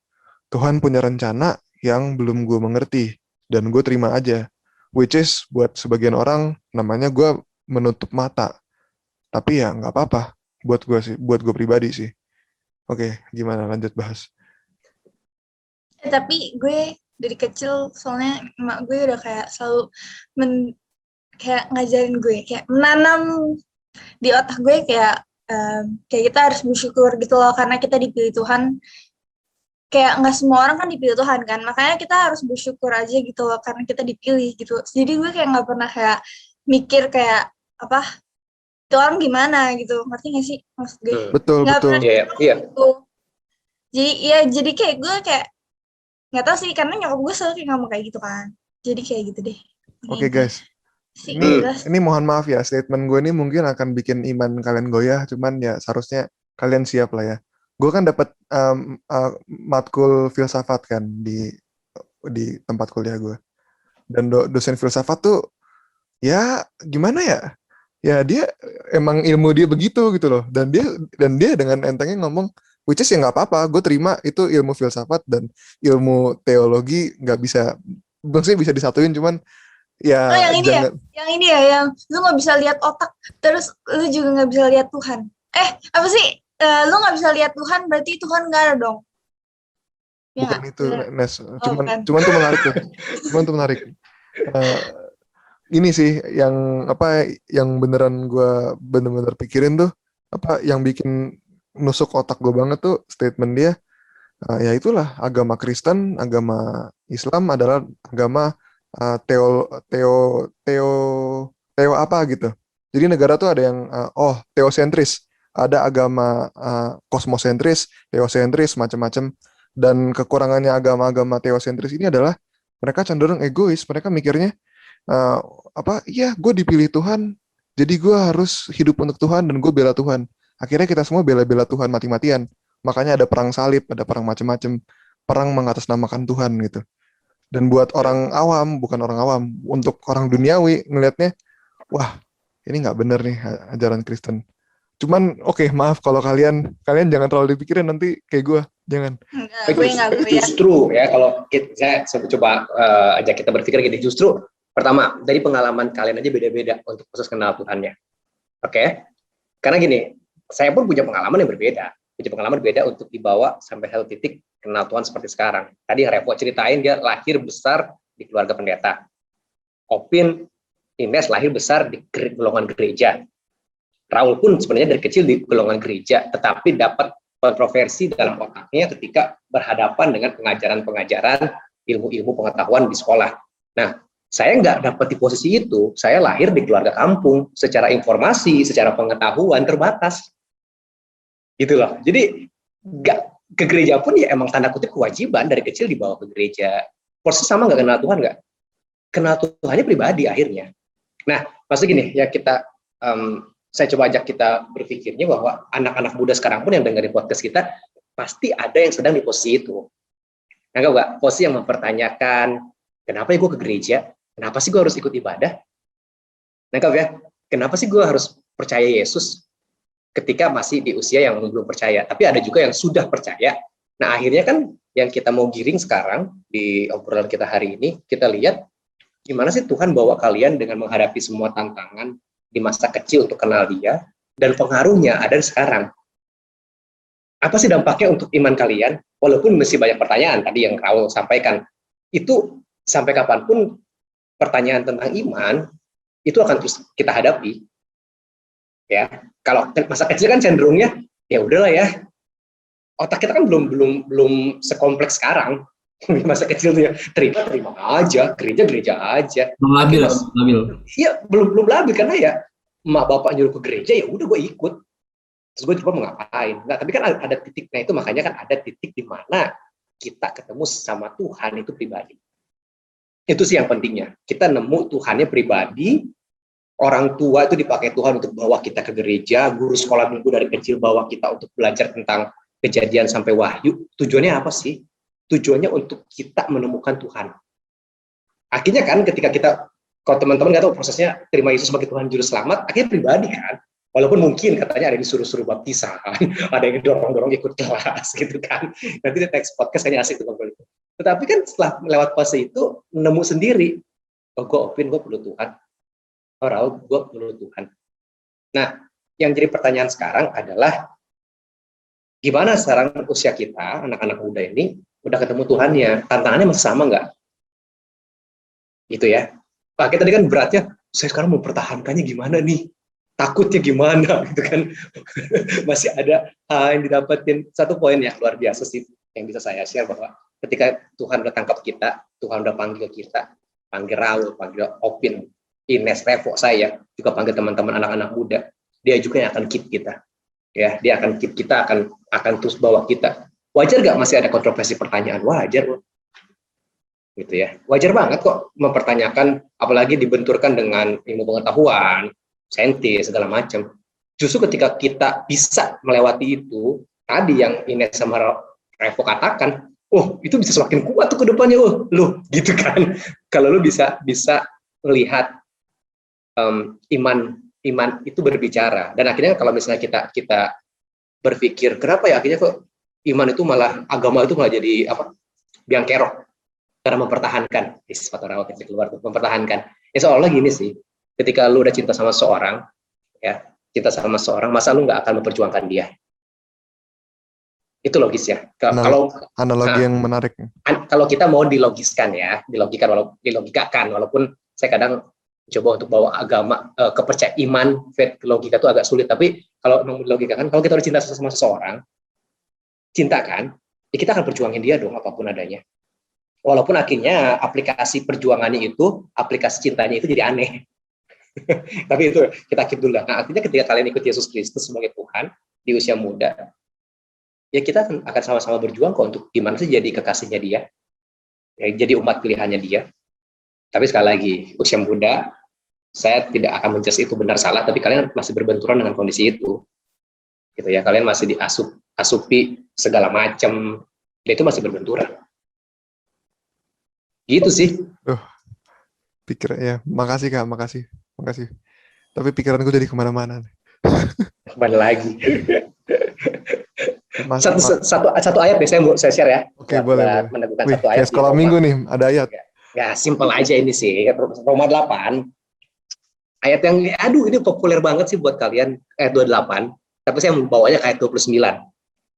Speaker 1: Tuhan punya rencana yang belum gue mengerti dan gue terima aja. Which is buat sebagian orang namanya gue menutup mata. Tapi ya nggak apa-apa buat gue pribadi sih. Oke, gimana lanjut bahas?
Speaker 3: Tapi gue dari kecil soalnya emak gue udah kayak selalu kayak ngajarin gue kayak menanam di otak gue kayak kita harus bersyukur gitu loh karena kita dipilih Tuhan. Kayak nggak semua orang kan dipilih Tuhan kan, makanya kita harus bersyukur aja gitu loh karena kita dipilih gitu. Jadi gue kayak nggak pernah kayak mikir kayak apa itu orang gimana gitu, ngerti nggak sih maksud gue?
Speaker 1: Betul.
Speaker 2: Iya.
Speaker 3: Gitu. Jadi kayak gue kayak nggak tahu sih karena nyokap gue selalu kayak ngomong kayak gitu kan. Jadi kayak gitu deh.
Speaker 1: Oke, guys. Ini mohon maaf ya, statement gue ini mungkin akan bikin iman kalian goyah, cuman ya seharusnya kalian siap lah ya. Gue kan dapat matkul filsafat kan di tempat kuliah gue. Dan dosen filsafat tuh ya gimana ya? Ya dia emang ilmu dia begitu gitu loh. Dan dia dengan entengnya ngomong, which is ya nggak apa-apa, gue terima itu ilmu filsafat dan ilmu teologi nggak bisa, maksudnya bisa disatuin, cuman ya
Speaker 3: yang ini ya yang lu nggak bisa lihat otak terus lu juga nggak bisa lihat Tuhan. Apa sih lu nggak bisa lihat Tuhan berarti Tuhan nggak ada dong? Ya,
Speaker 1: bukan itu Nes, cuman tuh menarik tuh. Cuman tuh menarik. Ini sih yang beneran gue bener-bener pikirin tuh, yang bikin nusuk otak gue banget tuh statement dia, Ya itulah agama Kristen, agama Islam adalah agama teo teo teo teo apa gitu. Jadi negara tuh ada yang teosentris, ada agama kosmosentris, teosentris, macam-macam. Dan kekurangannya agama-agama teosentris ini adalah mereka cenderung egois. Mereka mikirnya eh, iya gue dipilih Tuhan, jadi gue harus hidup untuk Tuhan dan gue bela Tuhan. Akhirnya kita semua bela-bela Tuhan mati-matian. Makanya ada perang salib, ada perang macam-macam, perang mengatasnamakan Tuhan gitu. Dan buat orang awam, bukan orang awam, untuk orang duniawi ngelihatnya, wah ini nggak bener nih ajaran Kristen. Cuman oke, maaf kalau kalian jangan terlalu dipikirin nanti kayak gue, jangan.
Speaker 3: Gue nggak ya.
Speaker 2: Justru ya kalau saya coba ajak kita berpikir gini, justru pertama dari pengalaman kalian aja beda-beda untuk proses kenal Tuhannya. Oke? Karena gini, saya pun punya pengalaman yang berbeda. Untuk dibawa sampai satu titik kenal Tuhan seperti sekarang. Tadi yang Revo ceritain dia lahir besar di keluarga pendeta. Opin, Ines lahir besar di golongan gereja. Raul pun sebenarnya dari kecil di golongan gereja, tetapi dapat kontroversi dalam otaknya ketika berhadapan dengan pengajaran-pengajaran ilmu-ilmu pengetahuan di sekolah. Nah, saya nggak dapat di posisi itu. Saya lahir di keluarga kampung, secara informasi, secara pengetahuan terbatas. Gitu loh. Jadi nggak ke gereja pun ya emang tanda kutip kewajiban dari kecil dibawa ke gereja. Proses sama nggak kenal Tuhan nggak? Kenal Tuhannya pribadi akhirnya. Nah, maksud gini ya saya coba ajak kita berpikirnya bahwa anak-anak muda sekarang pun yang dengerin podcast kita pasti ada yang sedang di posisi itu. Nggak? Posisi yang mempertanyakan kenapa ya gue ke gereja? Kenapa sih gue harus ikut ibadah? Nggak ya? Kenapa sih gue harus percaya Yesus? Ketika masih di usia yang belum percaya, tapi ada juga yang sudah percaya. Nah, akhirnya kan yang kita mau giring sekarang di obrolan kita hari ini, kita lihat gimana sih Tuhan bawa kalian dengan menghadapi semua tantangan di masa kecil untuk kenal Dia, dan pengaruhnya ada sekarang. Apa sih dampaknya untuk iman kalian? Walaupun masih banyak pertanyaan tadi yang Raul sampaikan, itu sampai kapanpun pertanyaan tentang iman itu akan terus kita hadapi. Ya, kalau masa kecil kan cenderungnya ya udahlah ya, otak kita kan belum sekompleks sekarang. Masa kecil tuh ya terima aja, gereja aja.
Speaker 4: Belum labil.
Speaker 2: Iya, belum labil karena ya emak bapak nyuruh ke gereja ya udah gue ikut. Terus gue coba mau ngapain? Nah, tapi kan ada titiknya itu, makanya kan ada titik di mana kita ketemu sama Tuhan itu pribadi. Itu sih yang pentingnya. Kita nemu Tuhannya pribadi. Orang tua itu dipakai Tuhan untuk bawa kita ke gereja, guru sekolah minggu dari kecil bawa kita untuk belajar tentang Kejadian sampai Wahyu. Tujuannya apa sih? Tujuannya untuk kita menemukan Tuhan. Akhirnya kan ketika kita, kalau teman-teman nggak tahu prosesnya terima Yesus sebagai Tuhan Juru Selamat, akhirnya pribadi kan. Walaupun mungkin katanya ada yang disuruh-suruh baptisan, ada yang dorong-dorong ikut kelas gitu kan. Nanti di teks podcast kayaknya asik tuh ngobrol itu. Tetapi kan setelah lewat fase itu, nemu sendiri, oh gue perlu Tuhan. Oh, Raul, gue perlu Tuhan. Nah, yang jadi pertanyaan sekarang adalah gimana sekarang usia kita, anak-anak muda ini, udah ketemu Tuhannya, tantangannya masih sama nggak? Gitu ya. Pak, tadi kan beratnya, saya sekarang mempertahankannya gimana nih? Takutnya gimana? Gitu kan. Masih ada yang didapetin. Satu poin yang luar biasa sih, yang bisa saya share bahwa ketika Tuhan udah tangkap kita, Tuhan udah panggil kita, panggil Raul, panggil Opin, Ines, Revo, saya juga panggil teman-teman anak-anak muda, dia juga yang akan keep kita, ya, dia akan keep kita, akan terus bawa kita. Wajar nggak masih ada kontroversi pertanyaan? Wajar, gitu ya, wajar banget kok mempertanyakan, apalagi dibenturkan dengan ilmu pengetahuan, saintis segala macam. Justru ketika kita bisa melewati itu, tadi yang Ines sama Revo katakan, oh itu bisa semakin kuat tuh ke depannya, lu, gitu kan? Kalau lu bisa melihat iman itu berbicara, dan akhirnya kalau misalnya kita berpikir kenapa ya akhirnya kok iman itu malah, agama itu malah jadi apa, biang kerok karena mempertahankan sifat orang keluar tuh, mempertahankan ya seolah gini sih, ketika lu udah cinta sama seorang ya, masa lu nggak akan memperjuangkan dia? Itu logis ya. Kalau
Speaker 1: analogi yang menarik,
Speaker 2: kalau kita mau dilogikakan, walaupun saya kadang coba untuk bawa agama, kepercayaan, iman, faith, logika itu agak sulit. Tapi kalau mau dilogikakan, kalau kita udah cinta sama seseorang, cinta kan, ya kita akan perjuangin dia dong apapun adanya. Walaupun akhirnya aplikasi perjuangannya itu, aplikasi cintanya itu jadi aneh. Tapi itu kita keep dulu lah. Nah, artinya ketika kalian ikut Yesus Kristus sebagai Tuhan di usia muda, ya kita akan sama-sama berjuang kok untuk gimana sih jadi kekasihnya dia, ya, jadi umat pilihannya dia. Tapi sekali lagi, usia muda, saya tidak akan menjudge itu benar salah, tapi kalian masih berbenturan dengan kondisi itu. Gitu ya, kalian masih diasupi segala macam, dan itu masih berbenturan. Gitu sih.
Speaker 1: Ya, makasih Kak, makasih. Tapi pikiranku jadi kemana-mana.
Speaker 2: Kembali lagi. Satu ayat nih saya share ya.
Speaker 1: Oke, boleh.
Speaker 2: Meneguhkan
Speaker 1: Wih,
Speaker 2: satu ayat.
Speaker 1: Kayak sekolah minggu nih, ada ayat.
Speaker 2: Ya, simple aja ini sih. Roma 8. Ayat yang, ini populer banget sih buat kalian. Ayat 28. Tapi saya membawanya ke ayat 29.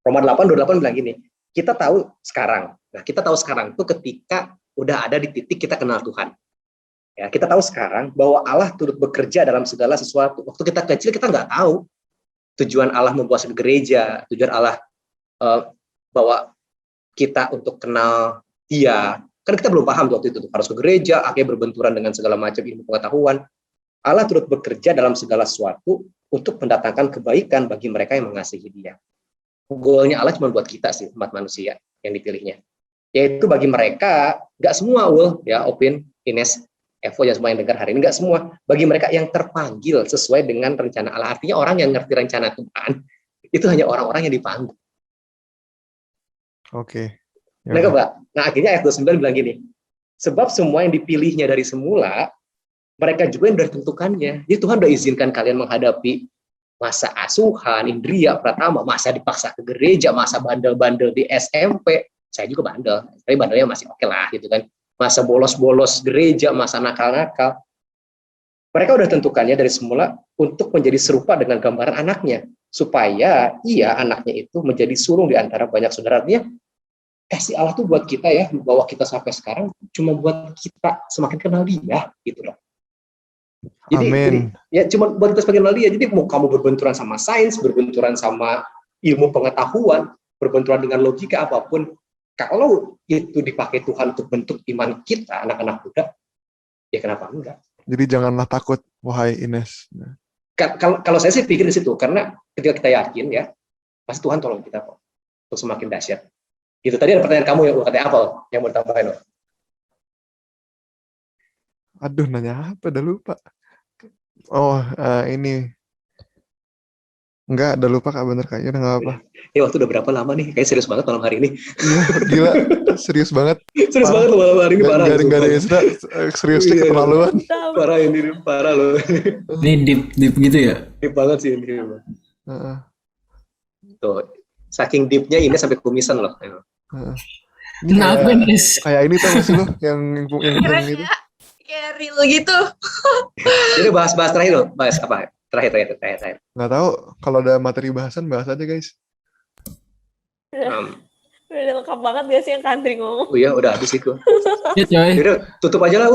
Speaker 2: Roma 8, 28 bilang gini. Kita tahu sekarang. Nah, kita tahu sekarang itu ketika udah ada di titik kita kenal Tuhan. Ya, kita tahu sekarang bahwa Allah turut bekerja dalam segala sesuatu. Waktu kita kecil kita nggak tahu tujuan Allah membuat gereja, tujuan Allah bahwa kita untuk kenal Dia. Kan kita belum paham waktu itu harus ke gereja, akhirnya berbenturan dengan segala macam ilmu pengetahuan. Allah turut bekerja dalam segala sesuatu untuk mendatangkan kebaikan bagi mereka yang mengasihi Dia. Goalnya Allah cuma buat kita sih, umat manusia yang dipilihnya. Yaitu bagi mereka, nggak semua, ya, Opin, Ines, Evo, ya semua yang dengar hari ini, nggak semua. Bagi mereka yang terpanggil sesuai dengan rencana Allah. Artinya orang yang ngerti rencana Tuhan, itu hanya orang-orang yang dipanggil.
Speaker 1: Oke.
Speaker 2: Nah, akhirnya ayat 29 bilang gini, sebab semua yang dipilihnya dari semula, mereka juga yang sudah ditentukannya. Jadi Tuhan sudah izinkan kalian menghadapi masa asuhan, indria, pratama, masa dipaksa ke gereja, masa bandel-bandel di SMP. Saya juga bandel, tapi bandelnya masih oke lah gitu kan. Masa bolos-bolos gereja, masa nakal-nakal. Mereka udah tentukannya dari semula untuk menjadi serupa dengan gambaran anaknya. Supaya anaknya itu menjadi sulung di antara banyak saudaranya. Kasih Allah tuh buat kita ya, bawa kita sampai sekarang cuma buat kita semakin kenal Dia gitu loh. Jadi ya cuma buat kita semakin kenal Dia. Jadi mau kamu berbenturan sama sains, berbenturan sama ilmu pengetahuan, berbenturan dengan logika apapun, kalau itu dipakai Tuhan untuk bentuk iman kita, anak-anak muda, ya kenapa enggak?
Speaker 1: Jadi janganlah takut, wahai Ines.
Speaker 2: Kalau saya sih pikir di situ, karena ketika kita yakin ya, pasti Tuhan tolong kita kok untuk semakin dahsyat. Gitu. Tadi ada pertanyaan kamu yang katanya apa? Yang mau ditambahin?
Speaker 1: Aduh, nanya apa? Udah lupa. Oh, ini. Enggak, udah lupa Kak, bener kayaknya udah nggak apa.
Speaker 2: Waktu udah berapa lama nih? Kayaknya serius banget malam hari ini.
Speaker 1: Iya, gila. Serius banget.
Speaker 2: Serius banget loh malam hari ini, parah.
Speaker 1: Nggak ada Ezra, seriusnya keterlaluan.
Speaker 2: Parah ini, parah loh.
Speaker 4: Ini deep gitu ya?
Speaker 2: Deep banget sih ini. Tuh, saking deepnya ini sampai kumisan loh.
Speaker 4: Kenapa nih?
Speaker 1: Kayak ini tuh masih loh, yang gitu.
Speaker 3: Kayak real gitu.
Speaker 2: Jadi bahas terakhir loh, bahas apa? Terakhir.
Speaker 1: Nggak tahu, kalau ada materi bahasan, bahas aja guys.
Speaker 5: Udah lengkap banget gak sih yang Kandri ngomong?
Speaker 2: Oh iya, udah habis itu.
Speaker 4: Ya coy.
Speaker 2: Jadi tutup aja lah,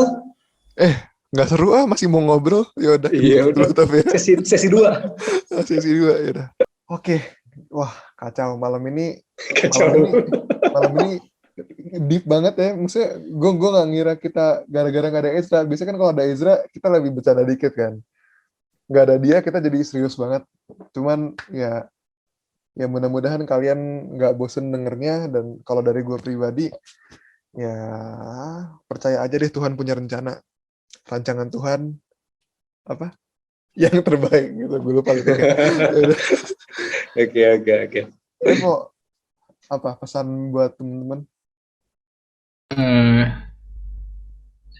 Speaker 1: Nggak seru masih mau ngobrol. Yaudah,
Speaker 2: iya, udah.
Speaker 1: Tapi ya.
Speaker 2: Sesi 2.
Speaker 1: Sesi 2, yaudah. Oke. Wah, kacau. Malam ini deep banget ya. Maksudnya, gue nggak ngira kita gara-gara nggak ada Ezra. Biasanya kan kalau ada Ezra, kita lebih bercanda dikit kan. Nggak ada dia, kita jadi serius banget. Cuman, ya mudah-mudahan kalian nggak bosen dengernya. Dan kalau dari gue pribadi, ya percaya aja deh Tuhan punya rencana. Rancangan Tuhan, apa? Yang terbaik gitu. Gue lupa gitu.
Speaker 2: Oke.
Speaker 1: Mau apa pesan buat teman-teman?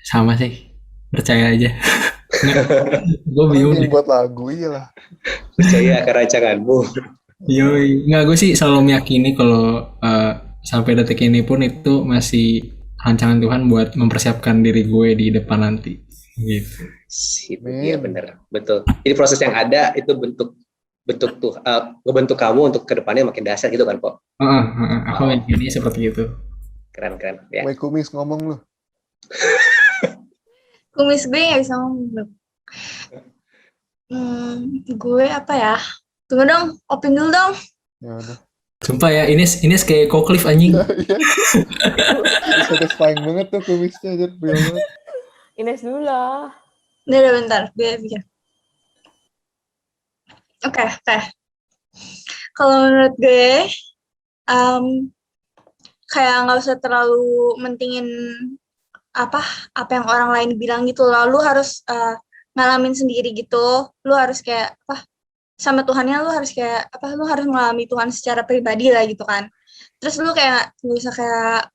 Speaker 4: Sama sih, percaya aja. Gue bingung
Speaker 1: nih. Buat lagu iyalah.
Speaker 2: Percaya akan rancanganmu.
Speaker 4: Yoi, nggak, gue sih selalu meyakini kalau sampai detik ini pun itu masih rancangan Tuhan buat mempersiapkan diri gue di depan nanti. Gitu.
Speaker 2: Iya benar, betul. Jadi proses yang ada itu bentuk tuh ngebentuk kamu untuk kedepannya makin dahsyat gitu kan, Pok?
Speaker 4: Aku ini seperti itu.
Speaker 2: Keren ya.
Speaker 1: Woi kumis ngomong lu.
Speaker 3: Kumis gue nggak bisa ngomong. Gue apa ya? Tunggu dong, Opin dulu dong.
Speaker 1: Ya udah.
Speaker 4: Sumpah ya, Ines kayak Cliff anjing.
Speaker 1: Iya. Satisfying banget tuh kumisnya, jadi real banget.
Speaker 5: Ines dulu lah.
Speaker 3: Udah bentar, gue pikir. Oke. Kalau menurut gue, kayak nggak usah terlalu mentingin apa yang orang lain bilang gitu. Lalu harus ngalamin sendiri gitu. Lu harus kayak sama Tuhannya lu harus kayak lu harus mengalami Tuhan secara pribadi lah gitu kan. Terus lu kayak nggak bisa kayak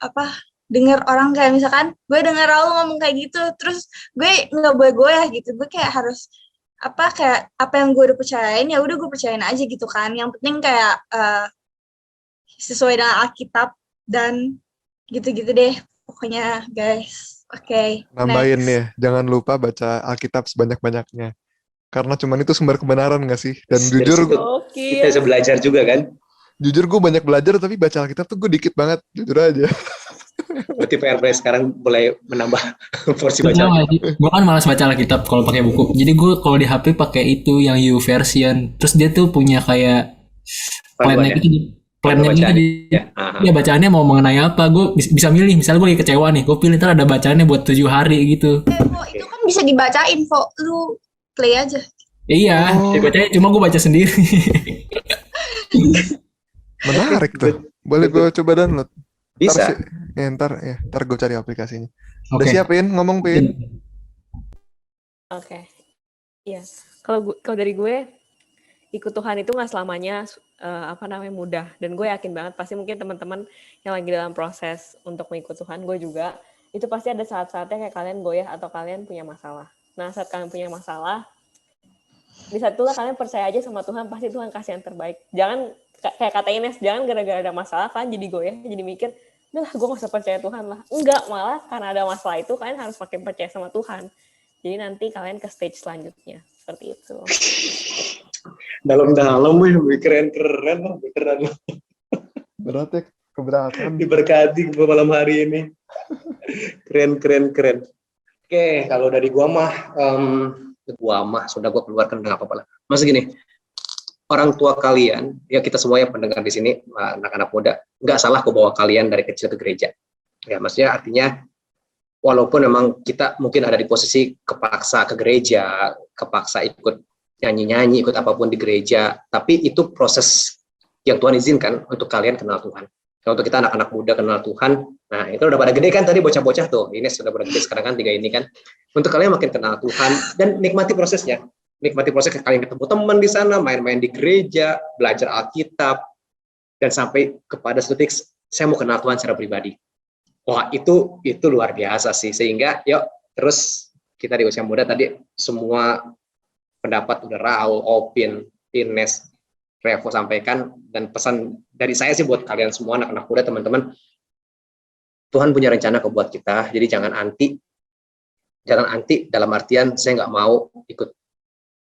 Speaker 3: denger orang kayak misalkan gue denger Raul ngomong kayak gitu, terus gue nggak boleh goyah gitu. Gue kayak harus kayak apa yang gue udah percayain ya udah gue percayain aja gitu kan. Yang penting kayak sesuai dengan Alkitab dan gitu-gitu deh pokoknya guys. Oke.
Speaker 1: Nambahin ya, jangan lupa baca Alkitab sebanyak-banyaknya. Karena cuman itu sumber kebenaran gak sih? Dan
Speaker 2: Dari
Speaker 1: jujur,
Speaker 2: situ kita bisa belajar juga kan.
Speaker 1: Jujur gue banyak belajar, tapi baca Alkitab tuh gue dikit banget, jujur aja.
Speaker 2: Berarti PR sekarang mulai menambah porsi bacaan.
Speaker 4: Gue kan malas baca Alkitab kalau pakai buku. Jadi gue kalau di HP pakai itu yang YouVersion. Terus dia tuh punya kayak plannya gitu. Plannya gitu dia bacaannya mau mengenai apa. Gue bisa milih. Misalnya gue lagi kecewa nih, gue pilih ntar ada bacaannya buat 7 hari gitu.
Speaker 3: Itu kan bisa dibacain kok. Lu play aja.
Speaker 4: Iya, dibacanya cuma gue baca sendiri.
Speaker 1: Menarik tuh. Boleh gue coba download.
Speaker 2: Bisa.
Speaker 1: Ntar gue cari aplikasinya. Udah siapin ngomong Pin.
Speaker 5: Oke. Iya. Kalau dari gue ikut Tuhan itu nggak selamanya mudah, dan gue yakin banget pasti mungkin teman-teman yang lagi dalam proses untuk mengikut Tuhan, gue juga itu pasti ada saat-saatnya kayak kalian goyah atau kalian punya masalah. Nah, saat kalian punya masalah, di saat itulah kalian percaya aja sama Tuhan, pasti Tuhan kasih yang terbaik. Jangan kayak kata Ines, jangan gara-gara ada masalah kalian jadi goyah, jadi mikir, udah gue gak usah percaya Tuhan lah. Enggak, malah karena ada masalah itu kalian harus makin percaya sama Tuhan. Jadi nanti kalian ke stage selanjutnya. Seperti itu.
Speaker 2: Dalam-dalam wih, keren-keren lah, beneran.
Speaker 1: Berat ya, keberatan.
Speaker 2: Diberkati malam hari ini. Keren. Oke, kalau dari gua mah sudah gua keluarkan dengan apa-apa lah. Maksud gini, orang tua kalian, ya kita semua yang pendengar di sini, anak-anak muda, nggak salah kok bawa kalian dari kecil ke gereja. Ya, maksudnya artinya, walaupun memang kita mungkin ada di posisi kepaksa ke gereja, kepaksa ikut nyanyi-nyanyi, ikut apapun di gereja, tapi itu proses yang Tuhan izinkan untuk kalian kenal Tuhan. Kalau untuk kita anak-anak muda kenal Tuhan, nah itu udah pada gede kan tadi bocah-bocah tuh, ini sudah pada gede sekarang kan 3 ini kan. Untuk kalian makin kenal Tuhan dan nikmati prosesnya. Nikmati proses kalian ketemu teman di sana, main-main di gereja, belajar Alkitab, dan sampai kepada detik saya mau kenal Tuhan secara pribadi. Wah, itu luar biasa sih. Sehingga yuk terus kita di usia muda tadi semua pendapat udah Raul, Opin, Ines, Revo sampaikan, dan pesan dari saya sih buat kalian semua anak-anak muda, teman-teman, Tuhan punya rencana buat kita, jadi jangan anti dalam artian saya nggak mau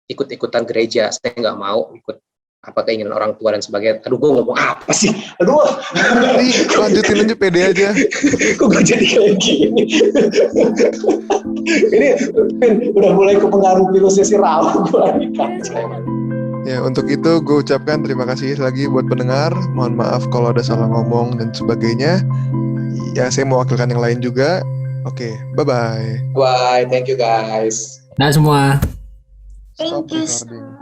Speaker 2: ikut-ikutan gereja, saya nggak mau ikut keinginan orang tua dan sebagainya. Aduh, gue ngomong apa sih? Aduh,
Speaker 1: lanjutin aja, pede aja.
Speaker 2: Kok gak jadi kayak gini? Ini udah mulai kepengaruh virusnya si Raul.
Speaker 1: Ya, untuk itu gue ucapkan terima kasih lagi buat pendengar. Mohon maaf kalau ada salah ngomong dan sebagainya. Ya, saya mewakilkan yang lain juga. Oke, bye-bye.
Speaker 2: Bye, thank you guys.
Speaker 4: Nah semua.
Speaker 3: Thank you.
Speaker 1: Stop recording.